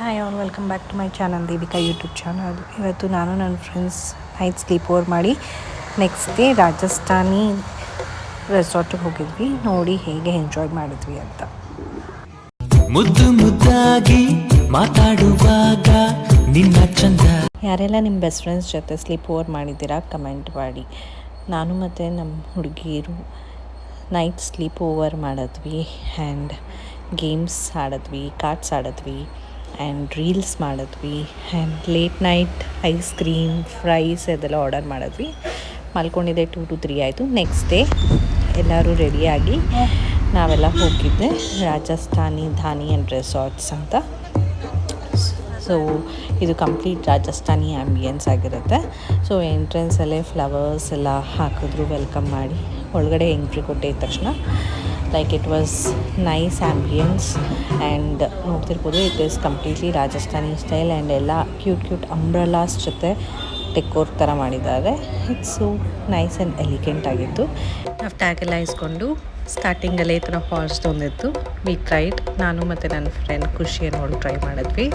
Hi all, welcome back to my channel Deepika YouTube channel. ಇವತ್ತು ನಾನು ನನ್ನ ಫ್ರೆಂಡ್ಸ್ ನೈಟ್ ಸ್ಲೀಪ್ ಓವರ್ ಮಾಡಿ next day Rajasthani ರೆಸಾರ್ಟಿಗೆ ಹೋಗಿದ್ವಿ. ನೋಡಿ ಹೇಗೆ ಎಂಜಾಯ್ ಮಾಡಿದ್ವಿ ಅಂತ. ಮುದ್ದು ಮುದ್ದಾಗಿ ಮಾತಾಡುವಾಗ ನಿನ್ನ ಚಂದ. ಯಾರೆಲ್ಲ ನಿಮ್ಮ ಬೆಸ್ಟ್ ಫ್ರೆಂಡ್ಸ್ ಜೊತೆ ಸ್ಲೀಪ್ ಓವರ್ ಮಾಡಿದ್ದೀರಾ ಕಮೆಂಟ್ ಮಾಡಿ. ನಾನು ಮತ್ತು ನಮ್ಮ ಹುಡುಗಿಯರು ನೈಟ್ ಸ್ಲೀಪ್ ಓವರ್ ಮಾಡಿದ್ವಿ ಆ್ಯಂಡ್ ಗೇಮ್ಸ್ ಆಡಿದ್ವಿ, ಕಾರ್ಡ್ಸ್ ಆಡಿದ್ವಿ ಆ್ಯಂಡ್ ರೀಲ್ಸ್ ಮಾಡಿದ್ವಿ and late night ice cream fries ಅದೆಲ್ಲ ಆರ್ಡರ್ ಮಾಡಿದ್ವಿ. ಮಲ್ಕೊಂಡಿದ್ದೆ 2 to 3 ಆಯಿತು. ನೆಕ್ಸ್ಟ್ ಡೇ ಎಲ್ಲರೂ ರೆಡಿಯಾಗಿ ನಾವೆಲ್ಲ ಹೋಗಿದ್ದೆ ರಾಜಸ್ಥಾನಿ ಧಾನಿ ಆ್ಯಂಡ್ ರೆಸಾರ್ಟ್ಸ್ ಅಂತ. ಸೊ ಇದು ಕಂಪ್ಲೀಟ್ ರಾಜಸ್ಥಾನಿ ಆ್ಯಂಬಿಯನ್ಸ್ ಆಗಿರುತ್ತೆ. ಸೊ ಎಂಟ್ರೆನ್ಸಲ್ಲೇ ಫ್ಲವರ್ಸ್ ಎಲ್ಲ ಹಾಕಿದ್ರು ವೆಲ್ಕಮ್ ಮಾಡಿ. ಒಳಗಡೆ ಎಂಟ್ರಿ ಕೊಟ್ಟಿದ್ದ ತಕ್ಷಣ like it was nice ambience and ನೋಡ್ತಿರ್ಬೋದು, it is completely Rajasthani style and ಎಲ್ಲ ಕ್ಯೂಟ್ ಅಂಬ್ರೆಲಾಸ್ ಜೊತೆ ಡೆಕೋರ್ ಥರ ಮಾಡಿದ್ದಾರೆ. It's so nice and elegant ಆಗಿತ್ತು. ನಾವು ಟ್ಯಾಗ್ ಎಲ್ಲ ಇಸ್ಕೊಂಡು ಸ್ಟಾರ್ಟಿಂಗಲ್ಲೇ ಈ ಥರ ಫಾಲ್ಸ್ ತೊಂದಿತ್ತು. ವಿ ಟ್ರೈಡ್, ನಾನು ಮತ್ತು ನನ್ನ ಫ್ರೆಂಡ್ ಖುಷಿಯನ್ನು ನೋಡಿ ಟ್ರೈ ಮಾಡಿದ್ವಿ.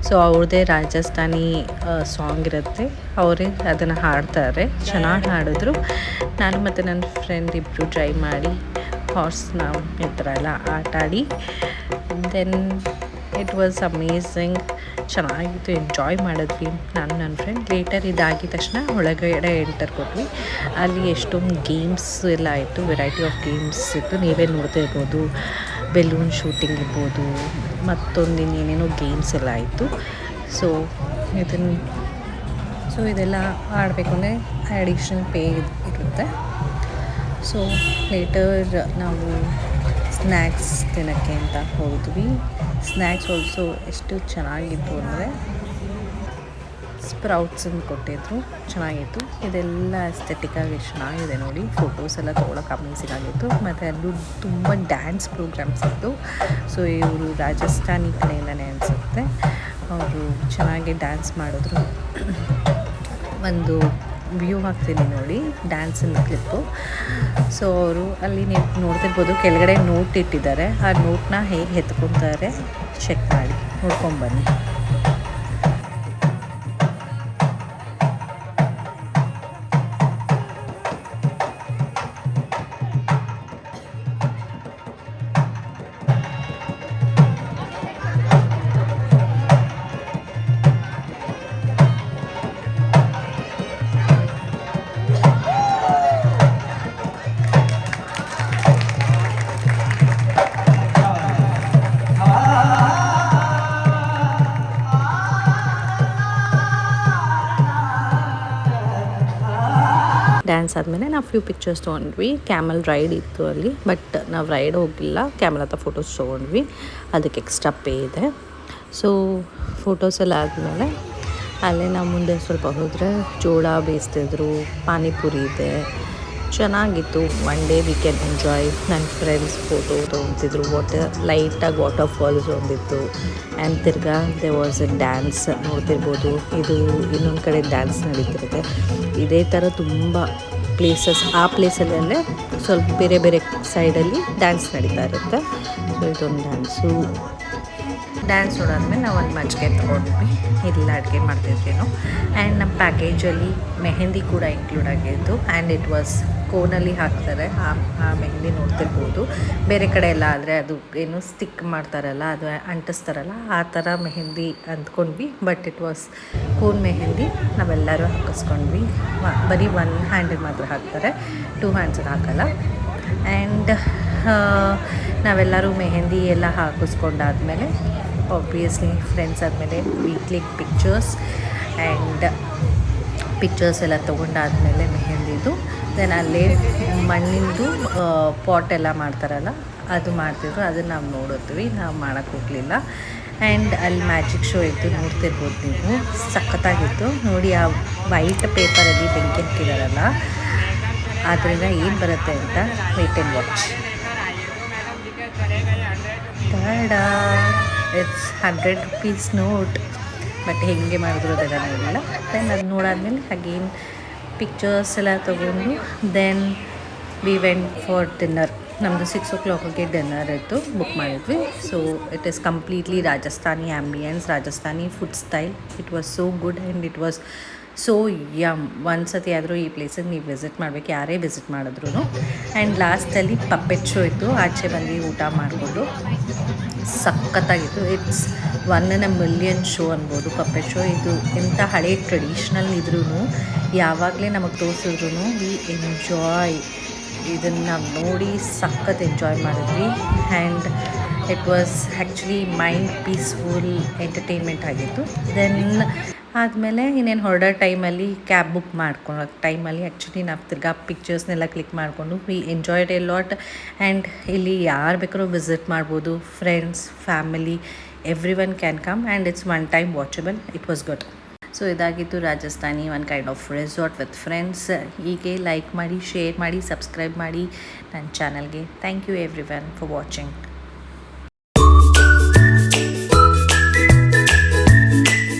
ಸೊ ಅವ್ರದ್ದೇ ರಾಜಸ್ಥಾನಿ ಸಾಂಗ್ ಇರುತ್ತೆ, ಅವರೇ ಅದನ್ನು ಹಾಡ್ತಾರೆ, ಚೆನ್ನಾಗಿ ಹಾಡಿದ್ರು. ನಾನು ಮತ್ತು ನನ್ನ ಫ್ರೆಂಡ್ ಇಬ್ಬರು ಟ್ರೈ ಮಾಡಿ ಹಾರ್ಸ್ನ ಈ ಥರ ಎಲ್ಲ ಆಟಾಡಿ ದೆನ್ ಇಟ್ ವಾಸ್ ಅಮೇಝಿಂಗ್. ಚೆನ್ನಾಗಿತ್ತು, ಎಂಜಾಯ್ ಮಾಡಿದ್ವಿ ನಾನು ನನ್ನ ಫ್ರೆಂಡ್. ಲೇಟರ್ ಇದಾಗಿದ ತಕ್ಷಣ ಒಳಗಡೆ ಎಂಟರ್ ಕೊಟ್ವಿ. ಅಲ್ಲಿ ಎಷ್ಟೊಂದು ಗೇಮ್ಸ್ ಎಲ್ಲ ಆಯಿತು, ವೆರೈಟಿ ಆಫ್ ಗೇಮ್ಸ್ ಇತ್ತು, ನೀವೇ ನೋಡ್ತಾ ಇರ್ಬೋದು. ಬೆಲೂನ್ ಶೂಟಿಂಗ್ ಇರ್ಬೋದು, ಮತ್ತೊಂದು ಇನ್ನೇನೇನೋ ಗೇಮ್ಸ್ ಎಲ್ಲ ಆಯಿತು. ಸೊ ಇದೆಲ್ಲ ಆಡಬೇಕು ಅಂದರೆ ಅಡಿಷನಲ್ ಪೇ ಇರುತ್ತೆ. ಸೊ ಲೇಟರ್ ನಾವು ಸ್ನ್ಯಾಕ್ಸ್ ತಿನ್ನೋಕ್ಕೆ ಅಂತ ಹೋದ್ವಿ. ಸ್ನ್ಯಾಕ್ಸ್ ಆಲ್ಸೋ ಎಷ್ಟು ಚೆನ್ನಾಗಿತ್ತು ಅಂದರೆ ಸ್ಪ್ರೌಟ್ಸನ್ನು ಕೊಟ್ಟಿದ್ರು, ಚೆನ್ನಾಗಿತ್ತು. ಇದೆಲ್ಲ ಎಸ್ಥೆಟಿಕ್ಕಾಗಿ ಚೆನ್ನಾಗಿದೆ ನೋಡಿ. ಫೋಟೋಸ್ ಎಲ್ಲ ತೊಗೊಳಕ್ಕೆ ಅಮೇಝಿಂಗ್ ಆಗಿತ್ತು. ಮತ್ತು ಅಲ್ಲೂ ತುಂಬ ಡ್ಯಾನ್ಸ್ ಪ್ರೋಗ್ರಾಮ್ಸ್ ಇತ್ತು. ಸೊ ಇವರು ರಾಜಸ್ಥಾನಿ ಕಡೆಯಿಂದನೇ ಅನಿಸುತ್ತೆ, ಅವರು ಚೆನ್ನಾಗಿ ಡ್ಯಾನ್ಸ್ ಮಾಡಿದ್ರು. ಒಂದು ವ್ಯೂ ಹಾಕ್ತೀನಿ ನೋಡಿ, ಡ್ಯಾನ್ಸಿನ ಕ್ಲಿಪ್ಪು. ಸೊ ಅವರು ಅಲ್ಲಿ ನೀವು ನೋಡ್ತಿರ್ಬೋದು, ಕೆಳಗಡೆ ನೋಟ್ ಇಟ್ಟಿದ್ದಾರೆ. ಆ ನೋಟ್ನ ಹೇಗೆ ಎತ್ಕೊತಾರೆ ಚೆಕ್ ಮಾಡಿ ನೋಡ್ಕೊಂಬನ್ನಿ. ಡ್ಯಾನ್ಸ್ ಆದಮೇಲೆ ನಾವು ಫ್ಯೂ ಪಿಕ್ಚರ್ಸ್ ತೊಗೊಂಡ್ವಿ. ಕ್ಯಾಮಲ್ ರೈಡ್ ಇತ್ತು ಅಲ್ಲಿ, ಬಟ್ ನಾವು ರೈಡ್ ಹೋಗಿಲ್ಲ, ಕ್ಯಾಮಲ್ ಹತ್ರ ಫೋಟೋಸ್ ತೊಗೊಂಡ್ವಿ. ಅದಕ್ಕೆ ಎಕ್ಸ್ಟ್ರಾ ಪೇ ಇದೆ. ಸೊ ಫೋಟೋಸ್ ಎಲ್ಲ ಆದಮೇಲೆ ಅಲ್ಲೇ ನಾವು ಮುಂದೆ ಸ್ವಲ್ಪ ಹೋದರೆ ಜೋಳ ಬೇಯಿಸ್ತಿದ್ರು, ಪಾನಿಪುರಿ ಇದೆ, ಚೆನ್ನಾಗಿತ್ತು. One day we can enjoy. ನನ್ನ ಫ್ರೆಂಡ್ಸ್ ಫೋಟೋ ತೊಗೊತಿದ್ರು. ಲೈಟಾಗಿ ವಾಟರ್ ಫಾಲ್ಸ್ ಒಂದಿತ್ತು ಆ್ಯಂಡ್ ತಿರ್ಗಾ ದೇ ವಾಸ್ ಎ ಡ್ಯಾನ್ಸ್ ನೋಡ್ತಿರ್ಬೋದು. ಇದು ಇನ್ನೊಂದು ಕಡೆ ಡ್ಯಾನ್ಸ್ ನಡೀತಿರುತ್ತೆ. ಇದೇ ಥರ ತುಂಬ ಪ್ಲೇಸಸ್, ಆ ಪ್ಲೇಸಲ್ಲೇ ಸ್ವಲ್ಪ ಬೇರೆ ಬೇರೆ ಸೈಡಲ್ಲಿ ಡ್ಯಾನ್ಸ್ ನಡೀತಾ ಇರುತ್ತೆ. ಸೊ ಇದೊಂದು ಡ್ಯಾನ್ಸ್ ನೋಡಾದ್ಮೇಲೆ ನಾವು ಒಂದು ಮಜ್ಜಿಗೆ ತೊಗೊಂಡ್ವಿ. ಇಲ್ಲ ಅಡುಗೆ ಮಾಡ್ತಿದ್ವೇನೋ. ಆ್ಯಂಡ್ ನಮ್ಮ ಪ್ಯಾಕೇಜಲ್ಲಿ ಮೆಹಂದಿ ಕೂಡ ಇನ್ಕ್ಲೂಡ್ ಆಗಿತ್ತು. ಆ್ಯಂಡ್ ಇಟ್ ವಾಸ್ ಕೋನಲ್ಲಿ ಹಾಕ್ತಾರೆ, ಆ ಮೆಹಂದಿ ನೋಡ್ತಿರ್ಬೋದು. ಬೇರೆ ಕಡೆ ಎಲ್ಲ ಆದರೆ ಅದು ಏನು ಸ್ಟಿಕ್ ಮಾಡ್ತಾರಲ್ಲ, ಅದು ಅಂಟಿಸ್ತಾರಲ್ಲ, ಆ ಥರ ಮೆಹಂದಿ ಅಂದ್ಕೊಂಡ್ವಿ. But it was cone mehndi. ನಾವೆಲ್ಲರೂ ಹಾಕಿಸ್ಕೊಂಡ್ವಿ. ಬರೀ 1 ಹ್ಯಾಂಡಿಗೆ ಮಾತ್ರ ಹಾಕ್ತಾರೆ, 2 ಹ್ಯಾಂಡ್ಸಲ್ಲಿ ಹಾಕಲ್ಲ. ಆ್ಯಂಡ್ ನಾವೆಲ್ಲರೂ ಮೆಹಂದಿ ಎಲ್ಲ ಹಾಕಿಸ್ಕೊಂಡಾದ್ಮೇಲೆ ಆಬ್ವಿಯಸ್ಲಿ ಫ್ರೆಂಡ್ಸ್ ಆದಮೇಲೆ ವೀಕ್ಲಿ ಪಿಕ್ಚರ್ಸ್ ಆ್ಯಂಡ್ ಪಿಕ್ಚರ್ಸ್ ಎಲ್ಲ ತೊಗೊಂಡಾದ್ಮೇಲೆ ಮೆಹಂದಿದು ದೆನ್ ಅಲ್ಲೇ ಮಣ್ಣಿಂದು ಪಾಟ್ ಎಲ್ಲ ಮಾಡ್ತಾರಲ್ಲ, ಅದು ಮಾಡ್ತಿದ್ರು. ಅದನ್ನು ನಾವು ನೋಡಿದ್ವಿ, ನಾವು ಮಾಡೋಕ್ಕೆ ಹೋಗಲಿಲ್ಲ. ಆ್ಯಂಡ್ ಅಲ್ಲಿ ಮ್ಯಾಜಿಕ್ ಶೋ ಇತ್ತು, ನೋಡ್ತಿರ್ಬೋದು ನೀವು, ಸಖತ್ತಾಗಿತ್ತು ನೋಡಿ. ಆ ವೈಟ್ ಪೇಪರಲ್ಲಿ ಬೆಂಕಿ ಹಾಕಿದಾರಲ್ಲ, ಆದ್ದರಿಂದ ಏನು ಬರುತ್ತೆ ಅಂತ wait and watch. It's 100 rupees note, but ಹೆಂಗೆ ಮಾಡಿದ್ರು ಅದೆಲ್ಲ ನೋಡಿಲ್ಲ. ದೆನ್ ಅದು ನೋಡಾದ್ಮೇಲೆ ಅಗೇನ್ ಪಿಕ್ಚರ್ಸ್ ಎಲ್ಲ ತೊಗೊಂಡು then we went for dinner. ನಮ್ಮದು 6 o'clockಗೆ ಡಿನ್ನರ್ ಇತ್ತು, ಬುಕ್ ಮಾಡಿದ್ವಿ. So it is completely Rajasthani ambience, Rajasthani food style. It was so good and it was so yum. ಒಂದು ಸತಿ ಆದರೂ ಈ ಪ್ಲೇಸಿಗೆ ನೀವು ವಿಸಿಟ್ ಮಾಡಬೇಕು, ಯಾರೇ ವಿಸಿಟ್ ಮಾಡಿದ್ರು. ಆ್ಯಂಡ್ ಲಾಸ್ಟಲ್ಲಿ ಪಪ್ಪೆಟ್ ಶೋ ಇತ್ತು, ಆಚೆ ಬಂದು ಊಟ ಮಾಡಿಕೊಂಡು ಸಖತ್ತಾಗಿತ್ತು. It's 1 in a million show ಅನ್ಬೋದು ಪಪ್ಪೆಟ್ ಶೋ. ಇದು ಎಂಥ ಹಳೆ ಟ್ರೆಡಿಷ್ನಲ್ ಇದ್ರೂ ಯಾವಾಗಲೇ ನಮಗೆ ತೋರಿಸಿದ್ರು ವಿ ಎಂಜಾಯ್. ಇದನ್ನು ನಾವು ನೋಡಿ ಸಖತ್ ಎಂಜಾಯ್ ಮಾಡಿದ್ವಿ. And it was actually mind peaceful entertainment ಆಗಿತ್ತು. ದೆನ್ ಆದಮೇಲೆ ಇನ್ನೇನು ಹೊರಡೋ ಟೈಮಲ್ಲಿ ಕ್ಯಾಬ್ ಬುಕ್ ಮಾಡ್ಕೊಳ್ಳೋ ಟೈಮಲ್ಲಿ ಆ್ಯಕ್ಚುಲಿ ನಾವು ತಿರ್ಗಾ ಪಿಕ್ಚರ್ಸ್ನೆಲ್ಲ ಕ್ಲಿಕ್ ಮಾಡಿಕೊಂಡು we enjoyed a lot. And ಇಲ್ಲಿ ಯಾರು ಬೇಕಾದ್ರೂ ವಿಸಿಟ್ ಮಾಡ್ಬೋದು, friends, family, everyone can come and it's one time watchable. It was good. So ಇದಾಗಿತ್ತು Rajasthani one kind of resort with friends. ಹೀಗೆ ಲೈಕ್ ಮಾಡಿ, ಶೇರ್ ಮಾಡಿ, ಸಬ್ಸ್ಕ್ರೈಬ್ ಮಾಡಿ ನನ್ನ ಚಾನಲ್ಗೆ. Thank you everyone for watching.